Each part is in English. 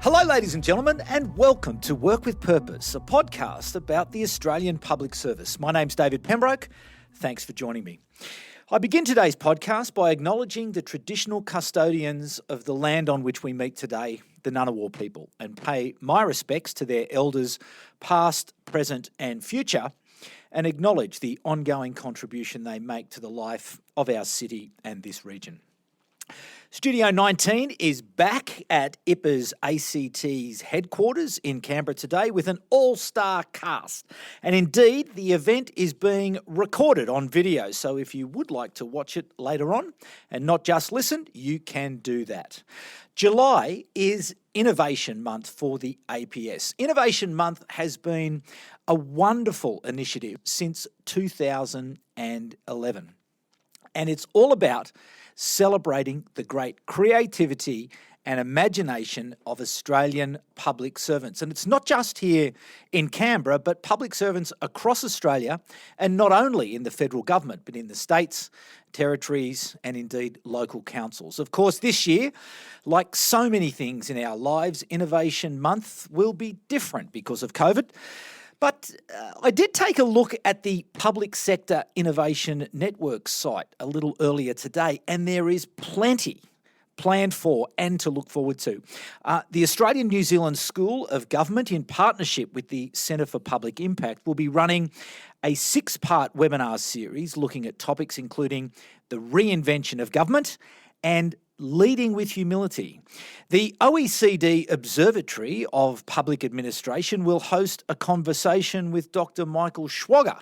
Hello, ladies and gentlemen, and welcome to Work with Purpose, a podcast about the Australian Public Service. My name's David Pembroke. Thanks for joining me. I begin today's podcast by acknowledging the traditional custodians of the land on which we meet today, the Ngunnawal people, and pay my respects to their elders, past, present and future, and acknowledge the ongoing contribution they make to the life of our city and this region. Studio 19 is back at IPA's ACT's headquarters in Canberra today with an all-star cast. And indeed, the event is being recorded on video. So if you would like to watch it later on and not just listen, you can do that. July is Innovation Month for the APS. Innovation Month has been a wonderful initiative since 2011. And it's all about celebrating the great creativity and imagination of Australian public servants. And it's not just here in Canberra, but public servants across Australia, and not only in the federal government, but in the states, territories, and indeed local councils. Of course, this year, like so many things in our lives, Innovation Month will be different because of COVID. But I did take a look at the Public Sector Innovation Network site a little earlier today, and there is plenty planned for and to look forward to. The Australian New Zealand School of Government, in partnership with the Centre for Public Impact, will be running a 6-part webinar series looking at topics including the reinvention of government and leading with humility. The OECD Observatory of Public Administration will host a conversation with Dr. Michael Schwager,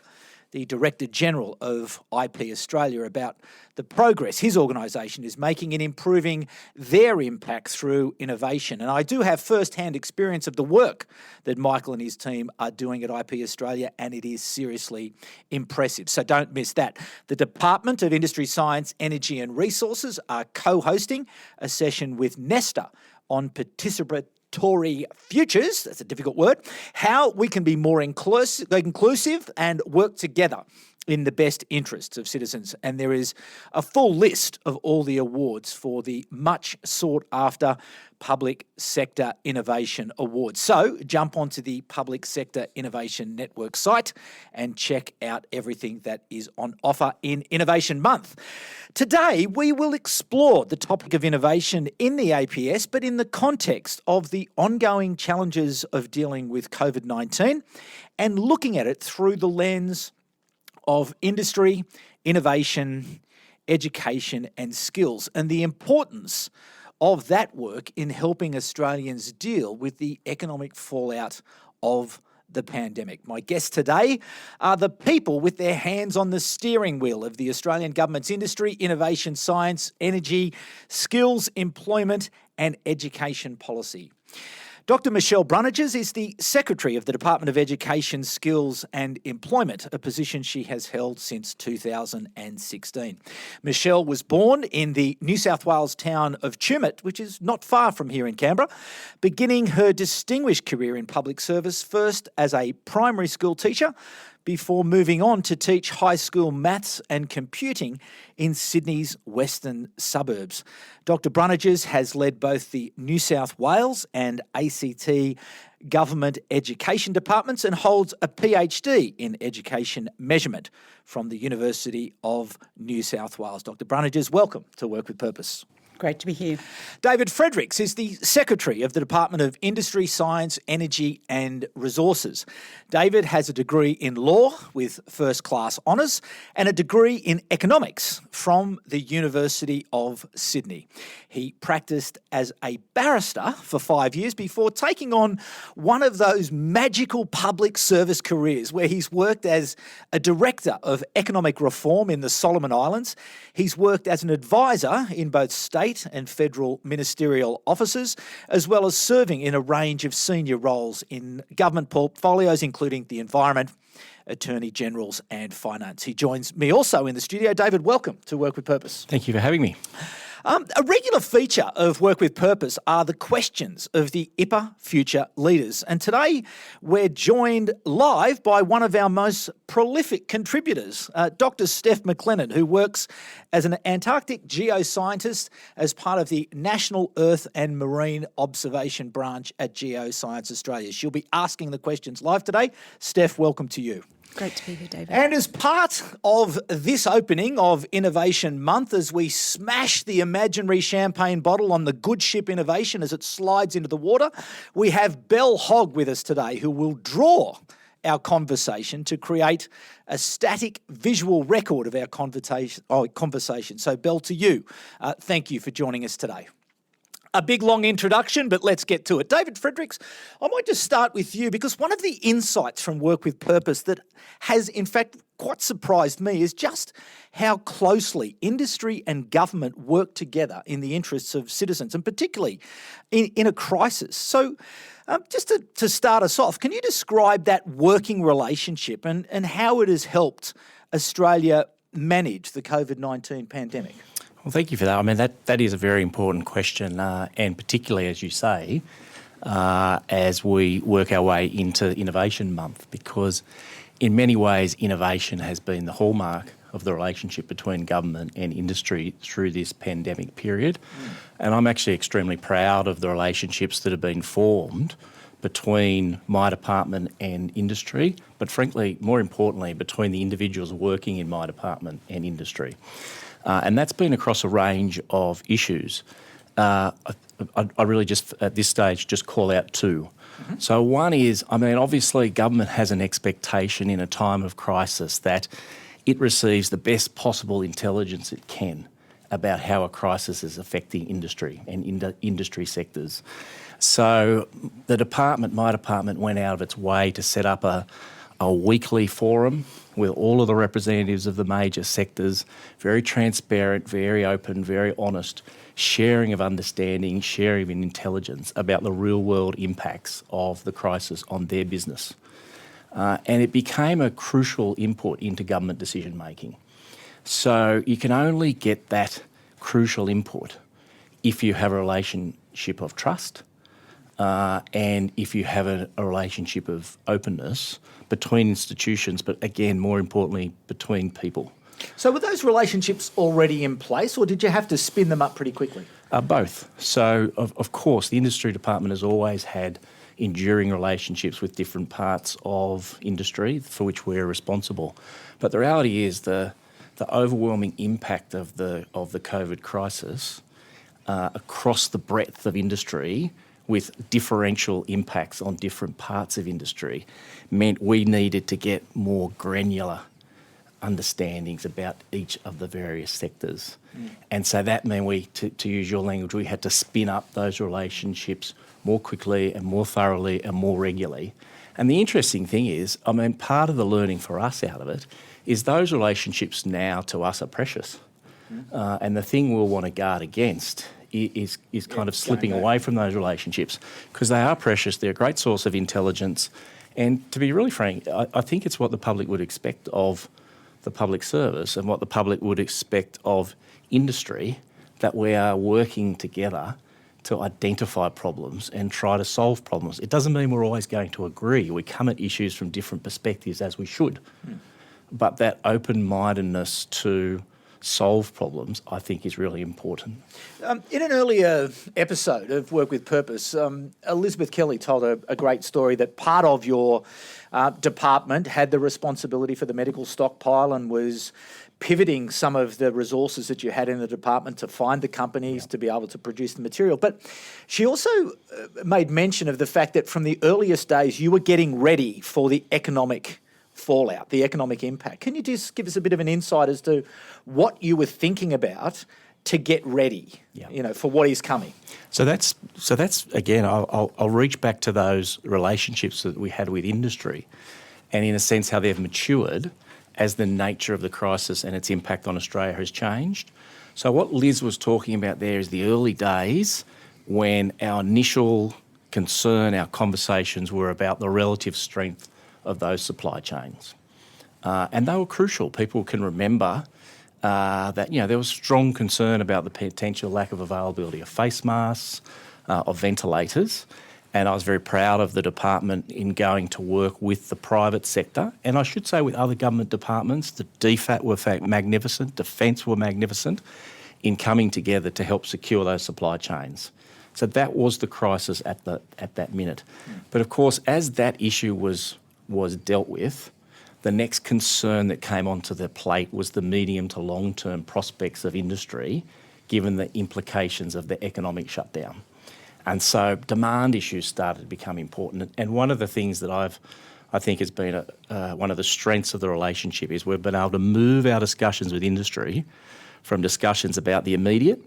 the Director General of IP Australia, about the progress his organisation is making in improving their impact through innovation. And I do have first-hand experience of the work that Michael and his team are doing at IP Australia, and it is seriously impressive. So don't miss that. The Department of Industry, Science, Energy and Resources are co-hosting a session with Nesta on participatory futures, that's a difficult word, how we can be more inclusive and work together in the best interests of citizens. And there is a full list of all the awards for the much sought after Public Sector Innovation Awards. So jump onto the Public Sector Innovation Network site and check out everything that is on offer in Innovation Month. Today, we will explore the topic of innovation in the APS, but in the context of the ongoing challenges of dealing with COVID-19 and looking at it through the lens of industry, innovation, education and skills, and the importance of that work in helping Australians deal with the economic fallout of the pandemic. My guests today are the people with their hands on the steering wheel of the Australian government's industry, innovation, science, energy, skills, employment and education policy. Dr. Michelle Brunnages is the Secretary of the Department of Education, Skills and Employment, a position she has held since 2016. Michelle was born in the New South Wales town of Tumut, which is not far from here in Canberra, beginning her distinguished career in public service first as a primary school teacher before moving on to teach high school maths and computing in Sydney's western suburbs. Dr. Brunnages has led both the New South Wales and ACT government education departments and holds a PhD in education measurement from the University of New South Wales. Dr. Brunnages, welcome to Work with Purpose. Great to be here. David Fredericks is the Secretary of the Department of Industry, Science, Energy and Resources. David has a degree in law with first-class honours and a degree in economics from the University of Sydney. He practised as a barrister for 5 years before taking on one of those magical public service careers where he's worked as a Director of Economic Reform in the Solomon Islands. He's worked as an advisor in both state and federal ministerial offices, as well as serving in a range of senior roles in government portfolios, including the environment, Attorney Generals and finance. He joins me also in the studio. David, welcome to Work with Purpose. Thank you for having me. A regular feature of Work with Purpose are the questions of the IPA Future Leaders. And today we're joined live by one of our most prolific contributors, Dr. Steph McLennan, who works as an Antarctic geoscientist as part of the National Earth and Marine Observation Branch at Geoscience Australia. She'll be asking the questions live today. Steph, welcome to you. Great to be here, David. And as part of this opening of Innovation Month, as we smash the imaginary champagne bottle on the good ship Innovation as it slides into the water, we have Belle Hogg with us today, who will draw our conversation to create a static visual record of our conversation. So, Belle, to you, thank you for joining us today. A big, long introduction, but let's get to it. David Fredericks, I might just start with you because one of the insights from Work with Purpose that has, in fact, quite surprised me is just how closely industry and government work together in the interests of citizens, and particularly in a crisis. So just to start us off, can you describe that working relationship and how it has helped Australia manage the COVID-19 pandemic? Well, thank you for that. I mean, that is a very important question, and particularly, as you say, as we work our way into Innovation Month, because in many ways, innovation has been the hallmark of the relationship between government and industry through this pandemic period. And I'm actually extremely proud of the relationships that have been formed between my department and industry, but frankly, more importantly, between the individuals working in my department and industry. And that's been across a range of issues. I really just, at this stage, just call out two. Mm-hmm. So one is, I mean, obviously government has an expectation in a time of crisis that it receives the best possible intelligence it can about how a crisis is affecting industry and industry sectors. So the department, my department, went out of its way to set up a weekly forum with all of the representatives of the major sectors, very transparent, very open, very honest, sharing of understanding, sharing of intelligence about the real world impacts of the crisis on their business. And it became a crucial input into government decision making. So you can only get that crucial input if you have a relationship of trust and if you have a relationship of openness between institutions, but again, more importantly, between people. So were those relationships already in place, or did you have to spin them up pretty quickly? Both. So, of course, the industry department has always had enduring relationships with different parts of industry for which we're responsible. But the reality is the overwhelming impact of the COVID crisis across the breadth of industry with differential impacts on different parts of industry meant we needed to get more granular understandings about each of the various sectors. And so that meant to use your language, we had to spin up those relationships more quickly and more thoroughly and more regularly. And the interesting thing is, I mean, part of the learning for us out of it is those relationships now to us are precious. And the thing we'll want to guard against is kind of slipping away from those relationships because they are precious, they're a great source of intelligence. And to be really frank, I think it's what the public would expect of the public service and what the public would expect of industry, that we are working together to identify problems and try to solve problems. It doesn't mean we're always going to agree. We come at issues from different perspectives, as we should. But that open-mindedness to solve problems, I think, is really important. In an earlier episode of Work with Purpose, Elizabeth Kelly told a great story that part of your department had the responsibility for the medical stockpile and was pivoting some of the resources that you had in the department to find the companies to be able to produce the material. But she also made mention of the fact that from the earliest days you were getting ready for the economic fallout, the economic impact. Can you just give us a bit of an insight as to what you were thinking about to get ready, for what is coming? So that's again, I'll reach back to those relationships that we had with industry, and in a sense how they've matured as the nature of the crisis and its impact on Australia has changed. So what Liz was talking about there is the early days when our initial concern, our conversations were about the relative strength of those supply chains. And they were crucial. People can remember that there was strong concern about the potential lack of availability of face masks, of ventilators. And I was very proud of the department in going to work with the private sector, and I should say with other government departments. The DFAT were magnificent, Defence were magnificent in coming together to help secure those supply chains. So that was the crisis at that minute. But of course, as that issue was dealt with, the next concern that came onto the plate was the medium to long-term prospects of industry, given the implications of the economic shutdown. And so demand issues started to become important. And one of the things that I think has been one of the strengths of the relationship is we've been able to move our discussions with industry from discussions about the immediate,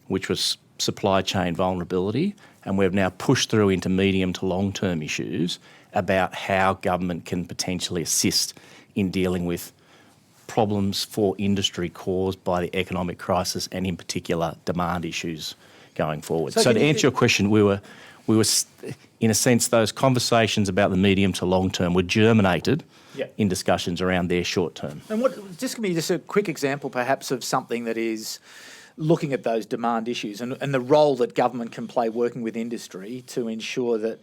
which was supply chain vulnerability, and we've now pushed through into medium to long-term issues about how government can potentially assist in dealing with problems for industry caused by the economic crisis and in particular demand issues going forward. So to answer your question, we were in a sense, those conversations about the medium to long term were germinated in discussions around their short term. And just give me just a quick example perhaps of something that is looking at those demand issues and the role that government can play working with industry to ensure that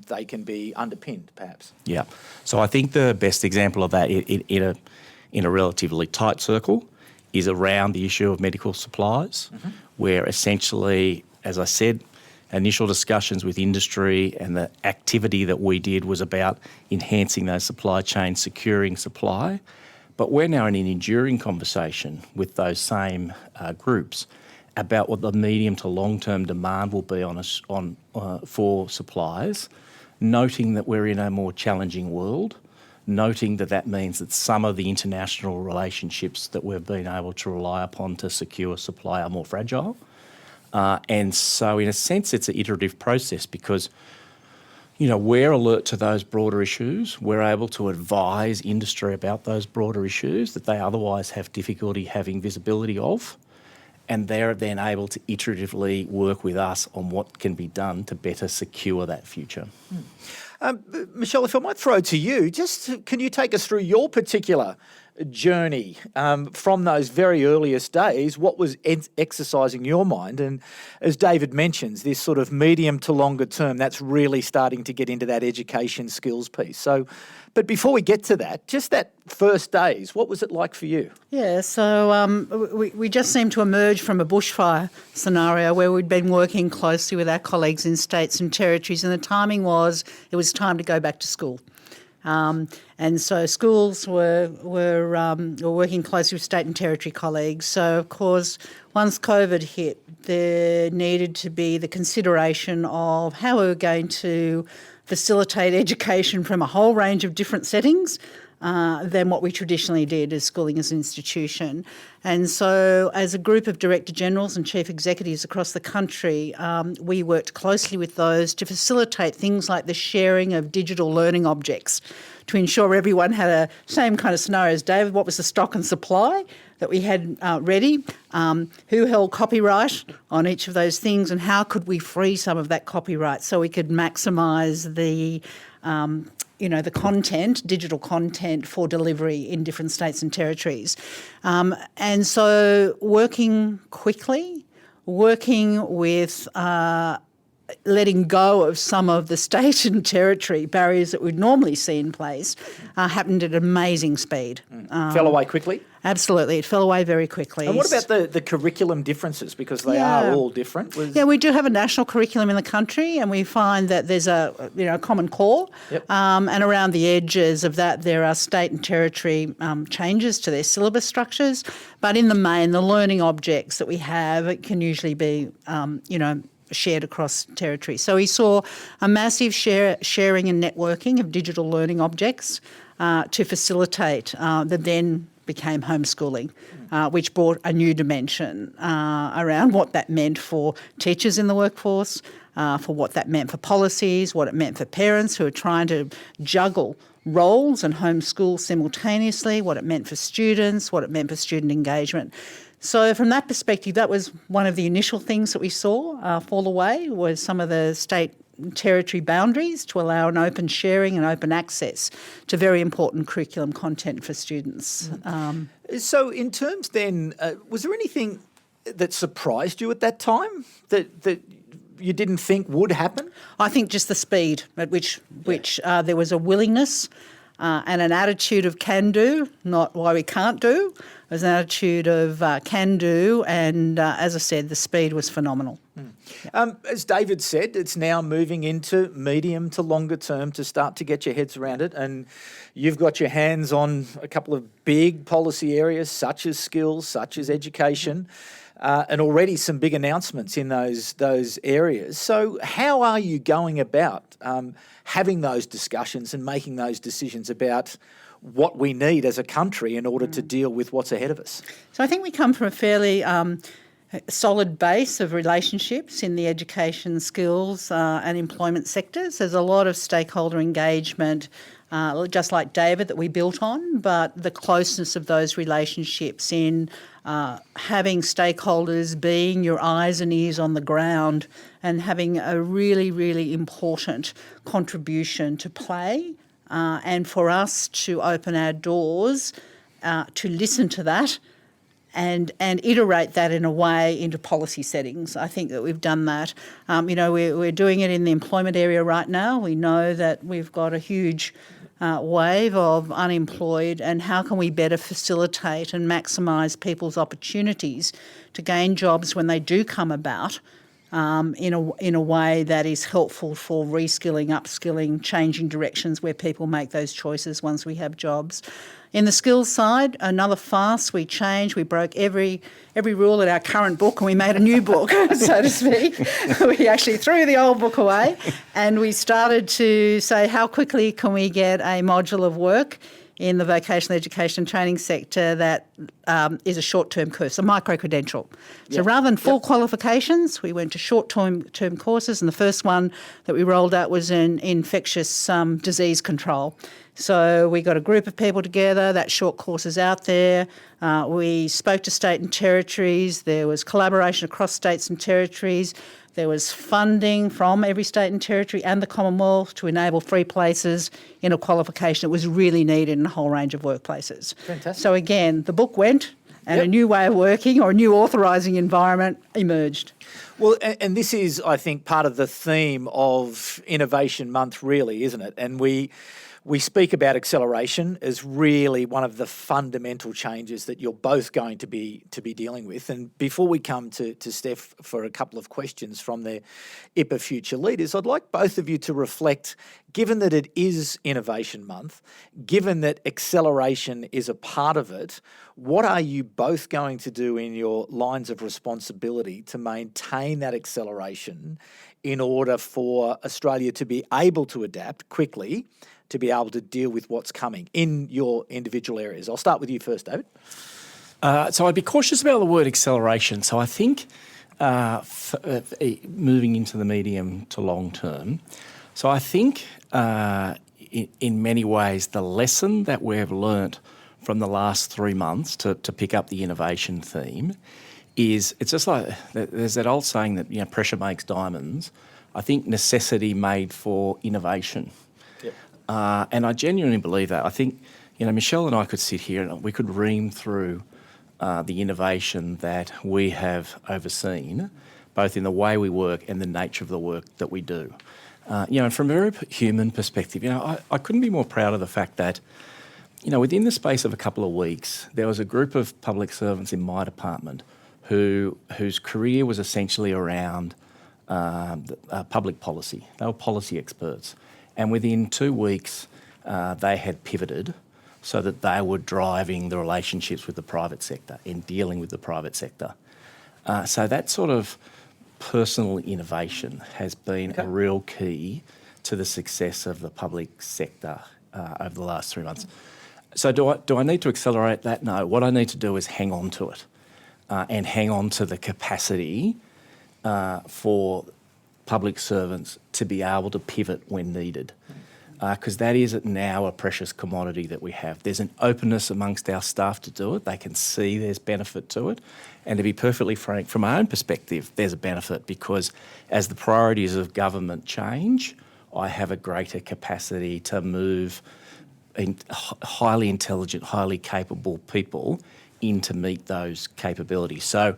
they can be underpinned, perhaps. Yeah. So I think the best example of that in a relatively tight circle is around the issue of medical supplies, where essentially, as I said, initial discussions with industry and the activity that we did was about enhancing those supply chains, securing supply. But we're now in an enduring conversation with those same groups about what the medium to long-term demand will be for supplies, noting that we're in a more challenging world, noting that means that some of the international relationships that we've been able to rely upon to secure supply are more fragile. And so in a sense, it's an iterative process because, we're alert to those broader issues. We're able to advise industry about those broader issues that they otherwise have difficulty having visibility of. And they're then able to iteratively work with us on what can be done to better secure that future. Michelle, if I might throw to you, can you take us through your particular journey from those very earliest days? What was exercising your mind? And as David mentions, this sort of medium to longer term, that's really starting to get into that education skills piece. So, but before we get to that, just that first days, what was it like for you? Yeah, so we just seemed to emerge from a bushfire scenario where we'd been working closely with our colleagues in states and territories, and the timing was it was time to go back to school. And so schools were working closely with state and territory colleagues. So, of course, once COVID hit, there needed to be the consideration of how we were going to facilitate education from a whole range of different settings than what we traditionally did as schooling as an institution. And so as a group of Director Generals and Chief Executives across the country, we worked closely with those to facilitate things like the sharing of digital learning objects to ensure everyone had a same kind of scenario as David. What was the stock and supply that we had ready? Who held copyright on each of those things, and how could we free some of that copyright so we could maximise the the content, digital content for delivery in different states and territories. And so working quickly, working with letting go of some of the state and territory barriers that we'd normally see in place happened at amazing speed. Fell away quickly? Absolutely. It fell away very quickly. And what about the curriculum differences? Because they are all different. Yeah, we do have a national curriculum in the country, and we find that there's a common core. Yep. And around the edges of that, there are state and territory changes to their syllabus structures. But in the main, the learning objects that we have, it can usually be, shared across territory. So we saw a massive sharing and networking of digital learning objects to facilitate the then became homeschooling, which brought a new dimension around what that meant for teachers in the workforce, for what that meant for policies, what it meant for parents who are trying to juggle roles and homeschool simultaneously, what it meant for students, what it meant for student engagement. So from that perspective, that was one of the initial things that we saw fall away, was some of the state territory boundaries to allow an open sharing and open access to very important curriculum content for students. So in terms then, was there anything that surprised you at that time that you didn't think would happen? I think just the speed at which there was a willingness and an attitude of can do, not why we can't do. There's an attitude of can do, and as I said, the speed was phenomenal. As David said, it's now moving into medium to longer term to start to get your heads around it, and you've got your hands on a couple of big policy areas such as skills, such as education, and already some big announcements in those areas. So how are you going about having those discussions and making those decisions about what we need as a country in order to deal with what's ahead of us? So I think we come from a fairly solid base of relationships in the education, skills and employment sectors. There's a lot of stakeholder engagement, just like David, that we built on, but the closeness of those relationships in having stakeholders being your eyes and ears on the ground and having a really, really important contribution to play, and for us to open our doors to listen to that and iterate that in a way into policy settings. I think that we've done that. We're doing it in the employment area right now. We know that we've got a huge wave of unemployed, and how can we better facilitate and maximise people's opportunities to gain jobs when they do come about in a way that is helpful for reskilling, upskilling, changing directions where people make those choices once we have jobs. In the skills side, another fast, we changed, we broke every rule in our current book and we made a new book, so to speak. We actually threw the old book away and we started to say how quickly can we get a module of work in the vocational education and training sector that is a short-term course, a micro-credential. So rather than full qualifications, we went to short-term courses, and the first one that we rolled out was in infectious disease control. So we got a group of people together, that short course is out there. We spoke to state and territories. There was collaboration across states and territories. There was funding from every state and territory and the Commonwealth to enable free places in a qualification that was really needed in a whole range of workplaces. Fantastic. So again, the book went and a new way of working or a new authorising environment emerged. Well, and this is, I think, part of the theme of Innovation Month, really, isn't it? And we speak about acceleration as really one of the fundamental changes that you're both going to be dealing with. And before we come to Steph for a couple of questions from the IPA Future Leaders, I'd like both of you to reflect, given that it is Innovation Month, given that acceleration is a part of it, what are you both going to do in your lines of responsibility to maintain that acceleration in order for Australia to be able to adapt quickly, to be able to deal with what's coming in your individual areas? I'll start with you first, David. So I'd be cautious about the word acceleration. So I think moving into the medium to long term, so I think in many ways the lesson that we've learnt from the last 3 months to pick up the innovation theme is, it's just like there's that old saying that pressure makes diamonds. I think necessity made for innovation. And I genuinely believe that. I think, Michelle and I could sit here and we could ream through the innovation that we have overseen, both in the way we work and the nature of the work that we do. And from a very human perspective, I couldn't be more proud of the fact that, within the space of a couple of weeks, there was a group of public servants in my department whose career was essentially around public policy. They were policy experts. And within 2 weeks, they had pivoted so that they were driving the relationships with the private sector and dealing with the private sector. So that sort of personal innovation has been a real key to the success of the public sector over the last 3 months. So do I need to accelerate that? No. What I need to do is hang on to it and hang on to the capacity for public servants to be able to pivot when needed. because that is now a precious commodity that we have. There's an openness amongst our staff to do it. They can see there's benefit to it. And to be perfectly frank, from my own perspective, there's a benefit because as the priorities of government change, I have a greater capacity to move highly intelligent, highly capable people in to meet those capabilities. So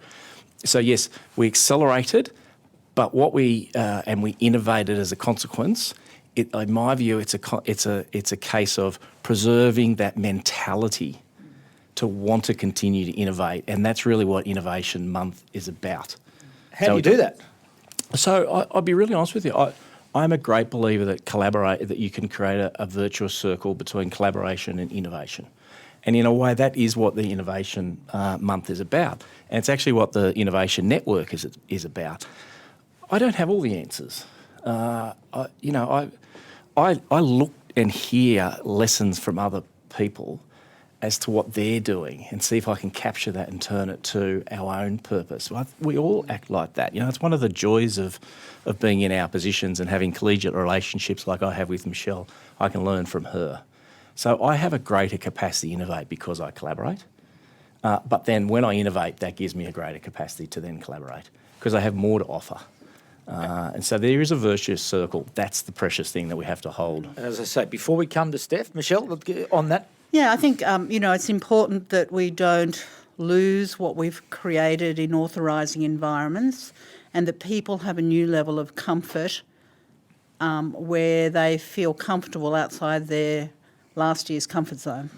yes, we accelerated, but what we innovated as a consequence. In my view, it's a case of preserving that mentality to want to continue to innovate, and that's really what Innovation Month is about. How do you do that? So I'll be really honest with you. I'm a great believer that you can create a virtuous circle between collaboration and innovation. And in a way, that is what the Innovation Month is about. And it's actually what the Innovation Network is about. I don't have all the answers. I look and hear lessons from other people as to what they're doing and see if I can capture that and turn it to our own purpose. We all act like that. It's one of the joys of being in our positions and having collegiate relationships like I have with Michelle. I can learn from her. So I have a greater capacity to innovate because I collaborate. But then when I innovate, that gives me a greater capacity to then collaborate because I have more to offer. And so there is a virtuous circle. That's the precious thing that we have to hold. And as I say, before we come to Steph, Michelle, on that. Yeah, I think, it's important that we don't lose what we've created in authorising environments and that people have a new level of comfort where they feel comfortable outside their last year's comfort zone.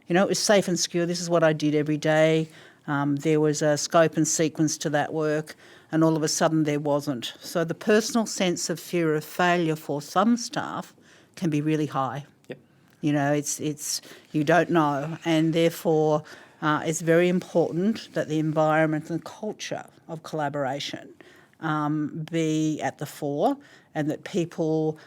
It was safe and secure. This is what I did every day. There was a scope and sequence to that work, and all of a sudden there wasn't. So the personal sense of fear of failure for some staff can be really high. Yep. It's you don't know, and therefore it's very important that the environment and culture of collaboration be at the fore, and that people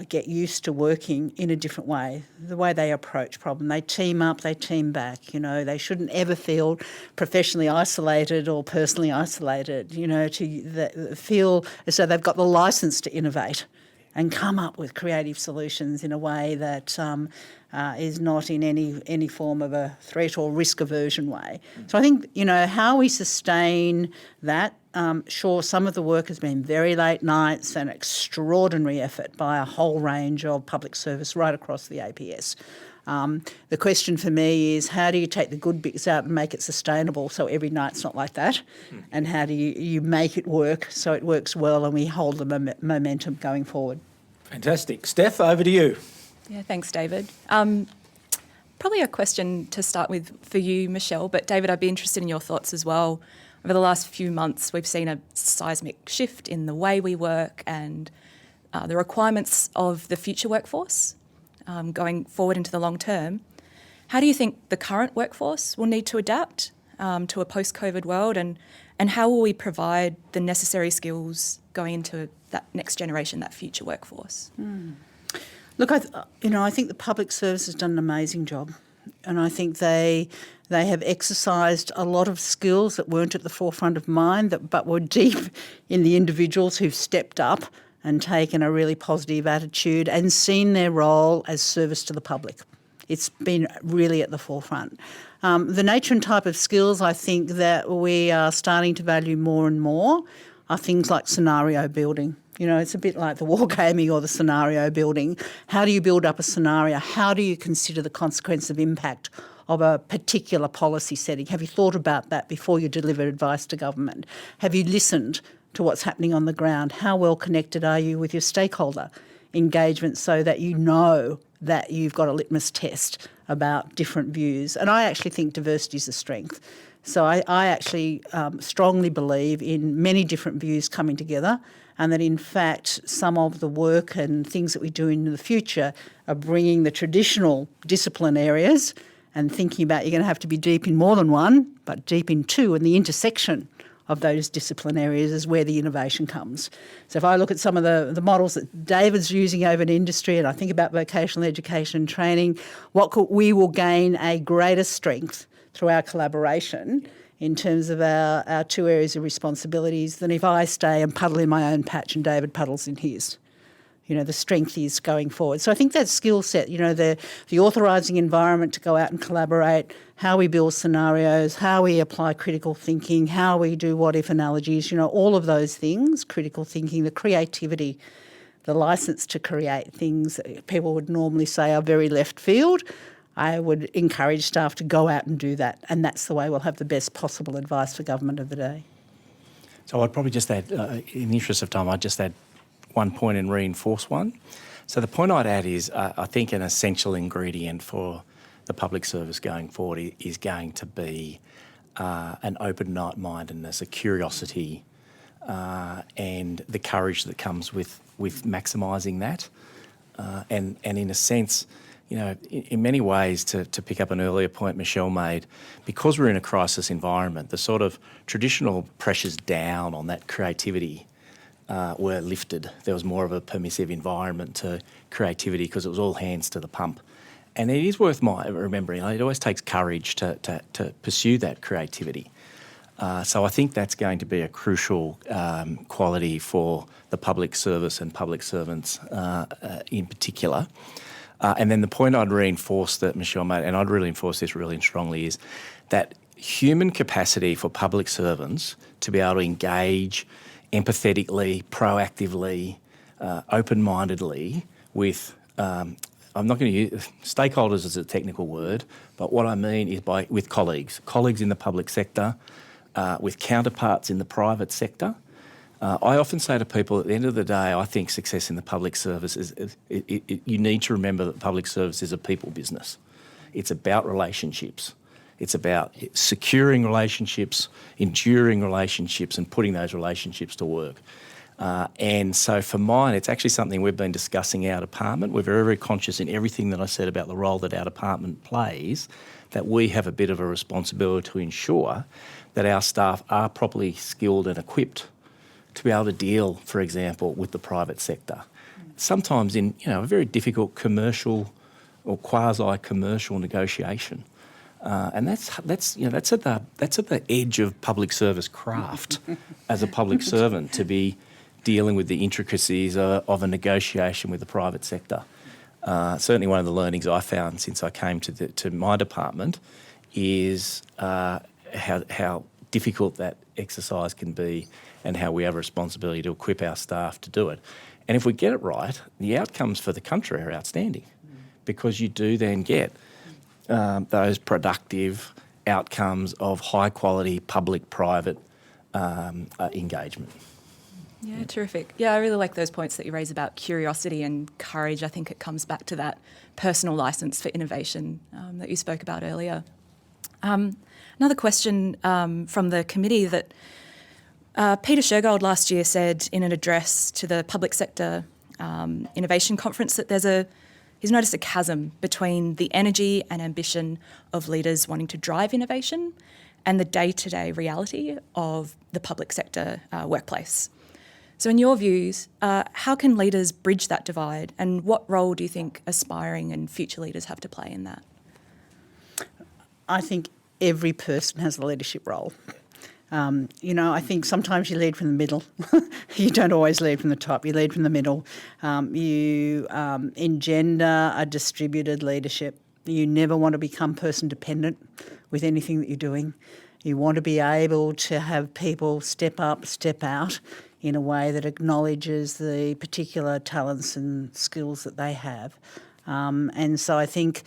get used to working in a different way, the way they approach problem. They team up, they team back. They shouldn't ever feel professionally isolated or personally isolated, to feel as though they've got the licence to innovate and come up with creative solutions in a way that is not in any form of a threat or risk aversion way. So I think, how we sustain that, sure, some of the work has been very late nights and extraordinary effort by a whole range of public service right across the APS. The question for me is, how do you take the good bits out and make it sustainable so every night's not like that? And how do you make it work so it works well and we hold the momentum going forward? Fantastic. Steph, over to you. Yeah, thanks, David. Probably a question to start with for you, Michelle, but David, I'd be interested in your thoughts as well. Over the last few months, we've seen a seismic shift in the way we work and the requirements of the future workforce going forward into the long term. How do you think the current workforce will need to adapt to a post-COVID world, and how will we provide the necessary skills going into that next generation, that future workforce? Look, I think the public service has done an amazing job, and I think they have exercised a lot of skills that weren't at the forefront of mind, but were deep in the individuals who've stepped up and taken a really positive attitude and seen their role as service to the public. It's been really at the forefront. The nature and type of skills I think that we are starting to value more and more are things like scenario building. It's a bit like the wargaming or the scenario building. How do you build up a scenario? How do you consider the consequence of impact of a particular policy setting? Have you thought about that before you deliver advice to government? Have you listened to what's happening on the ground? How well connected are you with your stakeholder engagement so that you know that you've got a litmus test about different views? And I actually think diversity is a strength. So I actually strongly believe in many different views coming together, and that in fact some of the work and things that we do in the future are bringing the traditional discipline areas and thinking about you're going to have to be deep in more than one, but deep in two, and the intersection of those discipline areas is where the innovation comes. So if I look at some of the models that David's using over in industry, and I think about vocational education and training, we will gain a greater strength through our collaboration in terms of our two areas of responsibilities than if I stay and puddle in my own patch and David puddles in his. the strength is going forward. So I think that skill set, the authorising environment to go out and collaborate, how we build scenarios, how we apply critical thinking, how we do what-if analogies, all of those things, critical thinking, the creativity, the licence to create things that people would normally say are very left field. I would encourage staff to go out and do that, and that's the way we'll have the best possible advice for government of the day. So I'd probably just add, in the interest of time, I'd just add one point and reinforce one. So the point I'd add is I think an essential ingredient for the public service going forward is going to be an open-mindedness, a curiosity, and the courage that comes with maximising that. And in a sense, in many ways, to pick up an earlier point Michelle made, because we're in a crisis environment, the sort of traditional pressures down on that creativity were lifted. There was more of a permissive environment to creativity because it was all hands to the pump. And it is worth remembering, it always takes courage to pursue that creativity. So I think that's going to be a crucial quality for the public service and public servants in particular. And then the point I'd reinforce that Michelle made, and I'd really enforce this really strongly, is that human capacity for public servants to be able to engage empathetically, proactively, open-mindedly with, I'm not going to use, stakeholders as a technical word, but what I mean is with colleagues in the public sector, with counterparts in the private sector. I often say to people, at the end of the day, I think success in the public service is you need to remember that public service is a people business. It's about relationships. It's about securing relationships, enduring relationships, and putting those relationships to work. And so for mine, it's actually something we've been discussing our department. We're very, very conscious in everything that I said about the role that our department plays, that we have a bit of a responsibility to ensure that our staff are properly skilled and equipped to be able to deal, for example, with the private sector. Sometimes in a very difficult commercial or quasi-commercial negotiation. And that's at the edge of public service craft as a public servant, to be dealing with the intricacies of a negotiation with the private sector. Certainly, one of the learnings I found since I came to my department is how difficult that exercise can be, and how we have a responsibility to equip our staff to do it. And if we get it right, the outcomes for the country are outstanding, because you do then get those productive outcomes of high quality public-private engagement. Yeah, terrific. Yeah, I really like those points that you raise about curiosity and courage. I think it comes back to that personal licence for innovation that you spoke about earlier. Another question from the committee that Peter Shergold last year said in an address to the Public Sector Innovation Conference that he's noticed a chasm between the energy and ambition of leaders wanting to drive innovation and the day-to-day reality of the public sector workplace. So in your views, how can leaders bridge that divide, and what role do you think aspiring and future leaders have to play in that? I think every person has a leadership role. I think sometimes you lead from the middle. You don't always lead from the top. You lead from the middle. You engender a distributed leadership. You never want to become person dependent with anything that you're doing. You want to be able to have people step up, step out in a way that acknowledges the particular talents and skills that they have. And so I think,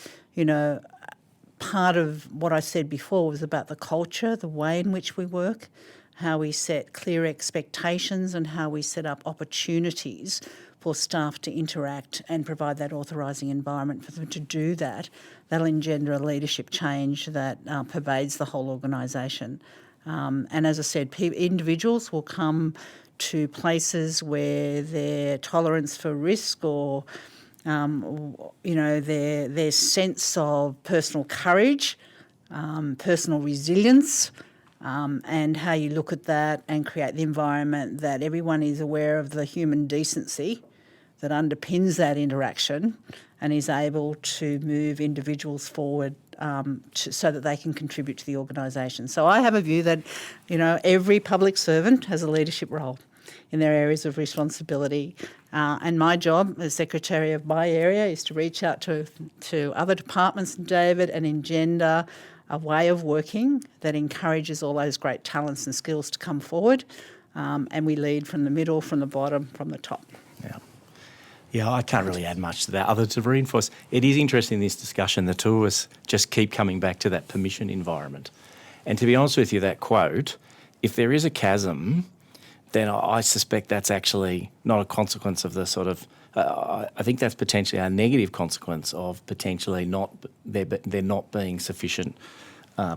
part of what I said before was about the culture, the way in which we work, how we set clear expectations and how we set up opportunities for staff to interact and provide that authorising environment for them to do that. That'll engender a leadership change that pervades the whole organisation. And as I said, individuals will come to places where their tolerance for risk or their sense of personal courage, personal resilience, and how you look at that and create the environment that everyone is aware of the human decency that underpins that interaction and is able to move individuals forward so that they can contribute to the organisation. So I have a view that, every public servant has a leadership role. in their areas of responsibility. And my job as secretary of my area is to reach out to other departments, David, and engender a way of working that encourages all those great talents and skills to come forward. And we lead from the middle, from the bottom, from the top. Yeah, I can't really add much to that other to reinforce. It is interesting in this discussion, the two of us just keep coming back to that permission environment. And to be honest with you, that quote, if there is a chasm, then I suspect that's actually not a consequence of the sort of, I think that's potentially a negative consequence of potentially there not being sufficient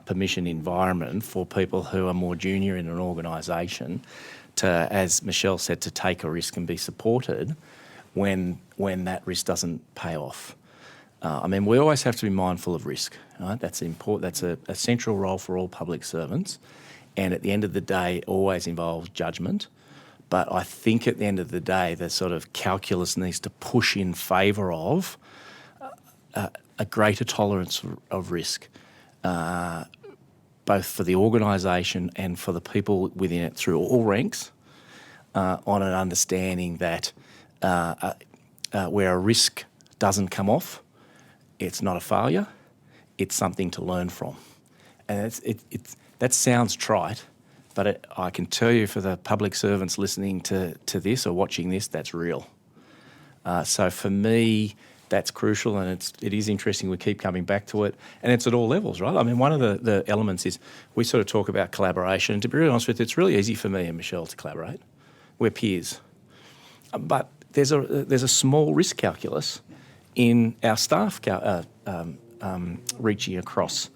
permission environment for people who are more junior in an organisation to, as Michelle said, to take a risk and be supported when that risk doesn't pay off. I mean, we always have to be mindful of risk, right? That's important. That's a central role for all public servants. And at the end of the day, it always involves judgment. But I think at the end of the day, the sort of calculus needs to push in favour of a greater tolerance of risk, both for the organisation and for the people within it through all ranks, on an understanding that where a risk doesn't come off, it's not a failure, it's something to learn from. And that sounds trite, but I can tell you for the public servants listening to this or watching this, that's real. So for me, that's crucial, and it is interesting we keep coming back to it, and it's at all levels, right? I mean, one of the elements is we sort of talk about collaboration, and to be really honest with you, it's really easy for me and Michelle to collaborate. We're peers. But there's a small risk calculus in our staff reaching across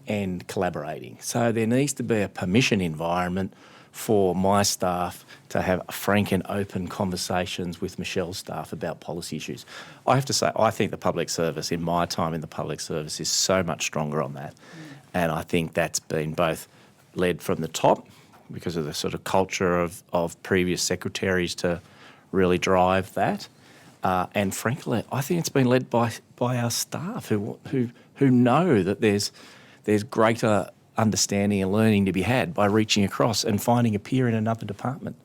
and collaborating. So there needs to be a permission environment for my staff to have frank and open conversations with Michelle's staff about policy issues. I have to say, I think the public service, in my time in the public service, is so much stronger on that. And I think that's been both led from the top because of the sort of culture of previous secretaries to really drive that. And frankly, I think it's been led by our staff who know that there's greater understanding and learning to be had by reaching across and finding a peer in another department.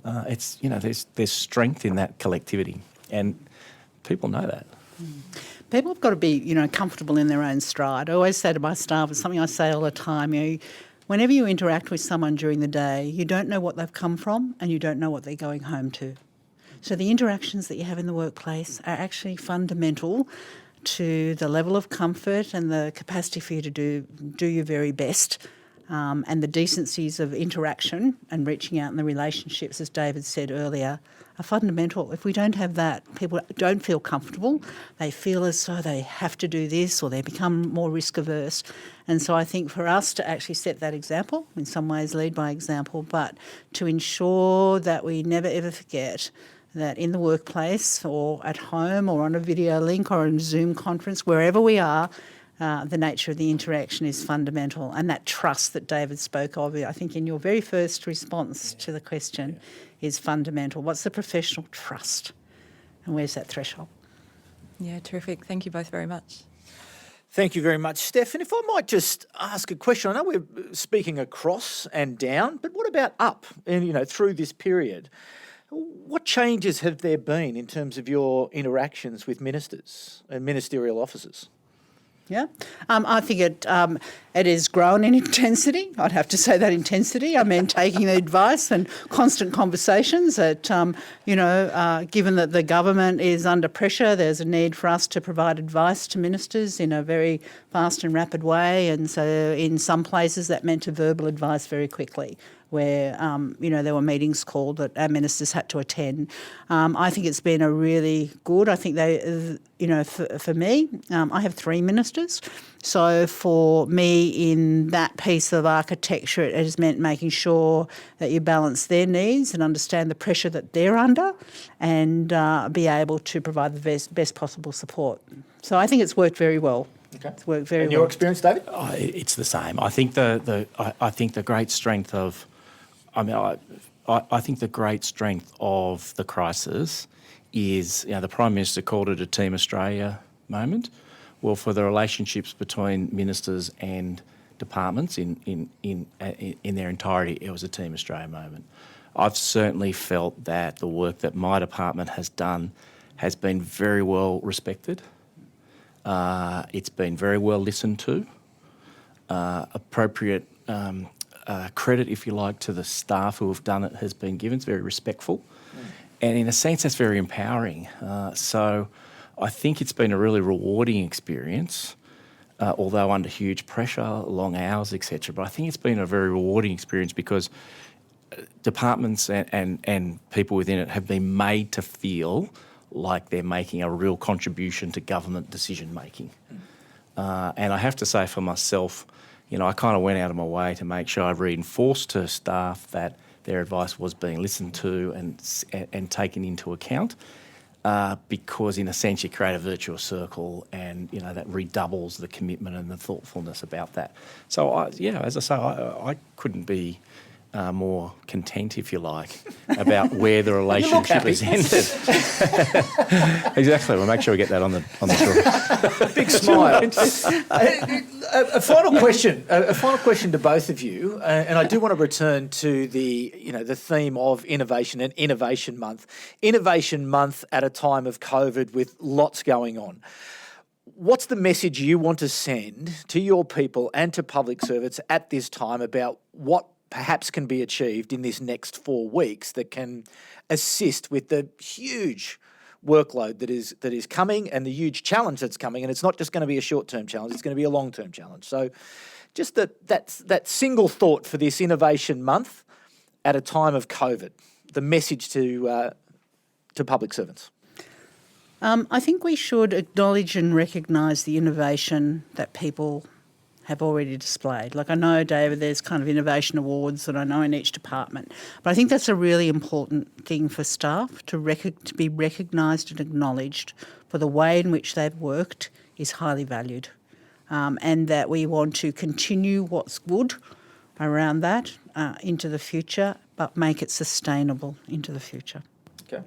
There's strength in that collectivity, and people know that. People have got to be, comfortable in their own stride. I always say to my staff, it's something I say all the time, whenever you interact with someone during the day, you don't know what they've come from and you don't know what they're going home to. So the interactions that you have in the workplace are actually fundamental to the level of comfort and the capacity for you to do your very best, and the decencies of interaction and reaching out in the relationships, as David said earlier, are fundamental. If we don't have that, people don't feel comfortable. They feel as though they have to do this or they become more risk averse. And so I think for us to actually set that example, in some ways lead by example, but to ensure that we never ever forget that in the workplace or at home or on a video link or in a Zoom conference, wherever we are, the nature of the interaction is fundamental. And that trust that David spoke of, I think in your very first response to the question, is fundamental. What's the professional trust? And where's that threshold? Yeah, terrific. Thank you both very much. Thank you very much, Steph. And if I might just ask a question, I know we're speaking across and down, but what about up and, through this period? What changes have there been in terms of your interactions with ministers and ministerial officers? Yeah, I think it has grown in intensity. I'd have to say that intensity. I mean, taking the advice and constant conversations that, given that the government is under pressure, there's a need for us to provide advice to ministers in a very fast and rapid way. And so in some places that meant to verbal advice very quickly, where, there were meetings called that our ministers had to attend. I think it's been a really good, I think for me, I have 3 ministers. So for me in that piece of architecture, it has meant making sure that you balance their needs and understand the pressure that they're under and be able to provide the best possible support. So I think it's worked very well. Okay. It's worked very well. And your experience, David? It's the same. I think I think the great strength of, I think the great strength of the crisis is, the Prime Minister called it a Team Australia moment. Well, for the relationships between ministers and departments in their entirety, it was a Team Australia moment. I've certainly felt that the work that my department has done has been very well respected. It's been very well listened to. Appropriate credit, if you like, to the staff who have done it has been given. It's very respectful. And in a sense, that's very empowering. So I think it's been a really rewarding experience, although under huge pressure, long hours, etc. But I think it's been a very rewarding experience because departments and people within it have been made to feel like they're making a real contribution to government decision making. And I have to say for myself, I kind of went out of my way to make sure I reinforced to staff that their advice was being listened to and taken into account, because in a sense you create a virtuous circle, and that redoubles the commitment and the thoughtfulness about that. So as I say, I couldn't be more content, if you like, about where the relationship has ended. Exactly. We'll make sure we get that on the draw. Big smile. A final question. A final question to both of you, and I do want to return to the theme of innovation and Innovation Month. Innovation Month at a time of COVID with lots going on. What's the message you want to send to your people and to public servants at this time about what perhaps can be achieved in this next 4 weeks that can assist with the huge workload that is coming and the huge challenge that's coming? And it's not just going to be a short-term challenge, it's going to be a long-term challenge. So just that single thought for this Innovation Month at a time of COVID, the message to public servants. I think we should acknowledge and recognise the innovation that people have already displayed. Like I know, David, there's kind of innovation awards that I know in each department, but I think that's a really important thing for staff to be recognised and acknowledged for the way in which they've worked is highly valued, and that we want to continue what's good around that into the future, but make it sustainable into the future. Okay.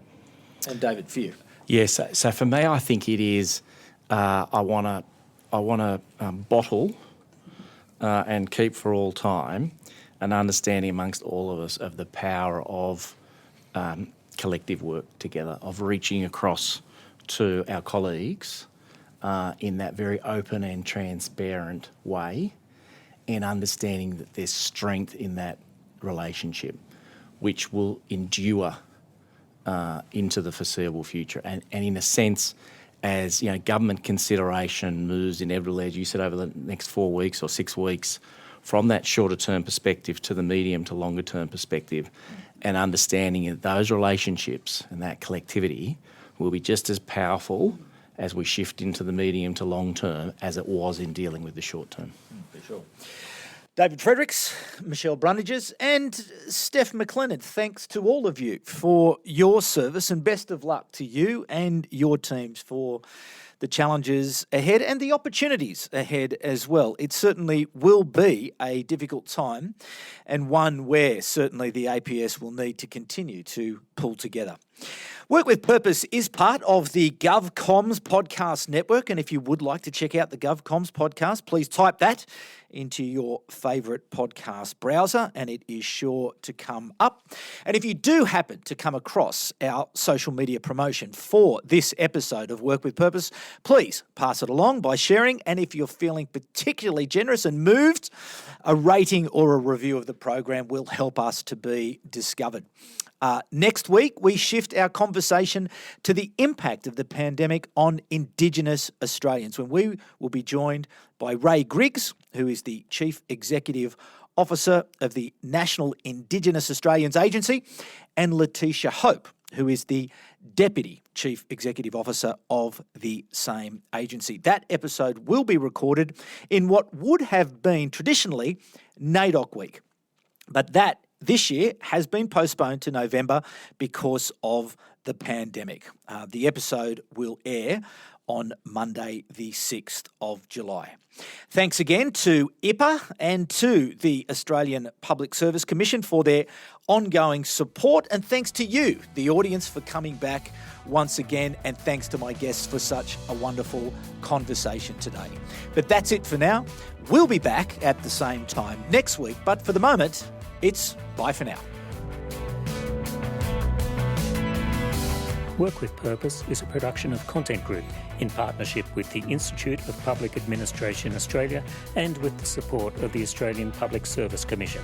And David, for you? Yes. So for me, I think it is. I want to bottle and keep for all time an understanding amongst all of us of the power of collective work together, of reaching across to our colleagues in that very open and transparent way, and understanding that there's strength in that relationship, which will endure into the foreseeable future. And in a sense, as government consideration moves inevitably, as you said, over the next 4 weeks or 6 weeks, from that shorter term perspective to the medium to longer term perspective, and understanding that those relationships and that collectivity will be just as powerful as we shift into the medium to long term as it was in dealing with the short term. For sure. David Fredericks, Michelle Brundages and Steph McLennan, thanks to all of you for your service, and best of luck to you and your teams for the challenges ahead and the opportunities ahead as well. It certainly will be a difficult time, and one where certainly the APS will need to continue to pull together. Work with Purpose is part of the GovComms podcast network, and if you would like to check out the GovComms podcast, please type that into your favourite podcast browser and it is sure to come up. And if you do happen to come across our social media promotion for this episode of Work with Purpose, please pass it along by sharing, and if you're feeling particularly generous and moved, a rating or a review of the program will help us to be discovered. Next week, we shift our conversation to the impact of the pandemic on Indigenous Australians, when we will be joined by Ray Griggs, who is the Chief Executive Officer of the National Indigenous Australians Agency, and Letitia Hope, who is the Deputy Chief Executive Officer of the same agency. That episode will be recorded in what would have been traditionally NAIDOC Week, but that this year has been postponed to November because of the pandemic. The episode will air on Monday, the 6th of July. Thanks again to IPA and to the Australian Public Service Commission for their ongoing support, and thanks to you, the audience, for coming back once again, and thanks to my guests for such a wonderful conversation today. But that's it for now. We'll be back at the same time next week, but for the moment, it's bye for now. Work with Purpose is a production of Content Group in partnership with the Institute of Public Administration Australia and with the support of the Australian Public Service Commission.